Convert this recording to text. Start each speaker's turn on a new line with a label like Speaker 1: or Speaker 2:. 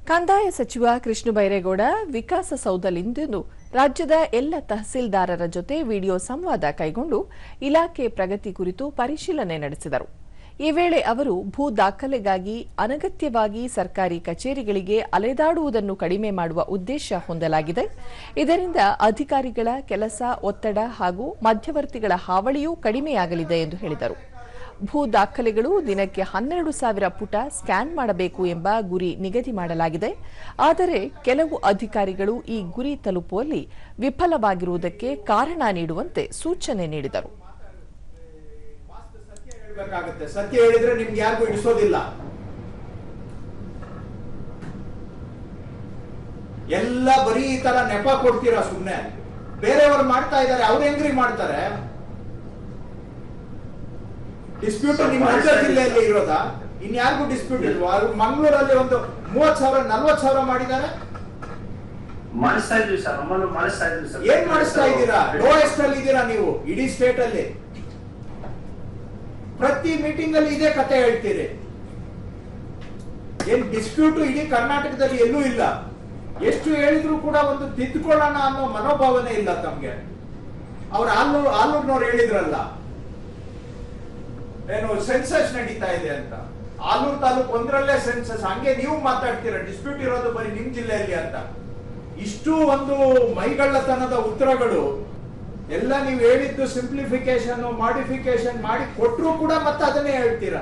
Speaker 1: ಕಂದಾಯ ಸಚಿವ ಕೃಷ್ಣ ಬೈರೇಗೌಡ ವಿಕಾಸಸೌಧದಲ್ಲಿಂದು ರಾಜ್ಯದ ಎಲ್ಲ ತಹಸೀಲ್ದಾರರ ಜೊತೆ ವಿಡಿಯೋ ಸಂವಾದ ಕೈಗೊಂಡು ಇಲಾಖೆ ಪ್ರಗತಿ ಕುರಿತು ಪರಿಶೀಲನೆ ನಡೆಸಿದರು. ಈ ವೇಳೆ ಅವರು ಭೂ ದಾಖಲೆಗಾಗಿ ಅನಗತ್ಯವಾಗಿ ಸರ್ಕಾರಿ ಕಚೇರಿಗಳಿಗೆ ಅಲೆದಾಡುವುದನ್ನು ಕಡಿಮೆ ಮಾಡುವ ಉದ್ದೇಶ ಹೊಂದಲಾಗಿದೆ. ಇದರಿಂದ ಅಧಿಕಾರಿಗಳ ಕೆಲಸ ಒತ್ತಡ ಹಾಗೂ ಮಧ್ಯವರ್ತಿಗಳ ಹಾವಳಿಯೂ ಕಡಿಮೆಯಾಗಲಿದೆ ಎಂದು ಹೇಳಿದರು. ಭೂ ದಾಖಲೆಗಳು ದಿನಕ್ಕೆ 12,000 ಪುಟ ಸ್ಕ್ಯಾನ್ ಮಾಡಬೇಕು ಎಂಬ ಗುರಿ ನಿಗದಿ ಮಾಡಲಾಗಿದೆ. ಆದರೆ ಕೆಲವು ಅಧಿಕಾರಿಗಳು ಈ ಗುರಿ ತಲುಪುವಲ್ಲಿ ವಿಫಲವಾಗಿರುವುದಕ್ಕೆ ಕಾರಣ ನೀಡುವಂತೆ ಸೂಚನೆ ನೀಡಿದರು.
Speaker 2: ಸತ್ಯ ಹೇಳಿದ್ರೆ ನಿಮ್ಗೆ ಯಾರಿಗೂ ಇಡಿಸೋದಿಲ್ಲ. ಎಲ್ಲ ಬರೀ ಈ ತರ ನೆಪ ಕೊಡ್ತೀರಾ ಸುಮ್ನೆ. ಬೇರೆಯವರು ಮಾಡ್ತಾ ಇದ್ದಾರೆ, ಅವ್ರು ಹೆಂಗ್ರಿ ಮಾಡ್ತಾರೆ? ಡಿಸ್ಪ್ಯೂಟ್ ನಿಮ್ಮ ಜಿಲ್ಲೆಯಲ್ಲಿ ಇರೋದಾ? ಇನ್ಯಾರಿಗೂ ಡಿಸ್ಪ್ಯೂಟ್ ಇಲ್ವಾ? ಮಂಗಳೂರಲ್ಲಿ ಒಂದು 30,000 40,000 ಮಾಡಿದ್ದಾರೆ. ಏನ್ ಮಾಡಿಸ್ತಾ ಇದ್ದೀರಾ? ಲೋಯೆಸ್ಟ್ ಅಲ್ಲಿ ಇದ್ದೀರಾ ನೀವು ಇಡೀ ಸ್ಟೇಟ್ ಅಲ್ಲಿ. ಪ್ರತಿ ಮೀಟಿಂಗ್ ಅಲ್ಲಿ ಇದೇ ಕತೆ ಹೇಳ್ತೀರಿ. ಏನ್ ಡಿಸ್ಪ್ಯೂಟ್ ಇಡೀ ಕರ್ನಾಟಕದಲ್ಲಿ ಎಲ್ಲೂ ಇಲ್ಲ. ಎಷ್ಟು ಹೇಳಿದ್ರು ಕೂಡ ಒಂದು ತಿದ್ದುಕೊಳ್ಳೋಣ ಅನ್ನೋ ಮನೋಭಾವನೆ ಇಲ್ಲ ತಮ್ಗೆ. ಅವ್ರ ಆಲೂರ್ನವ್ರು ಹೇಳಿದ್ರಲ್ಲ, ಏನು ಸೆನ್ಸಸ್ ನಡೀತಾ ಇದೆ ಅಂತ. ಆಲೂರು ತಾಲೂಕು ಒಂದರಲ್ಲೇ ಸೆನ್ಸಸ್. ಹಂಗೆ ನೀವು ಮಾತಾಡ್ತೀರಾ ಡಿಸ್ಪ್ಯೂಟ್ ಇರೋದು ಬರೀ ನಿಮ್ ಜಿಲ್ಲೆಯಲ್ಲಿ ಅಂತ. ಇಷ್ಟು ಒಂದು ಮೈಗಳ್ಳತನದ ಉತ್ತರಗಳು ಎಲ್ಲ ನೀವು ಹೇಳಿದ್ದು ಸಿಂಪ್ಲಿಫಿಕೇಶನ್ ಮಾಡಿಫಿಕೇಶನ್ ಮಾಡಿ ಕೊಟ್ಟರು ಕೂಡ ಮತ್ತೆ ಅದನ್ನೇ ಹೇಳ್ತೀರಾ.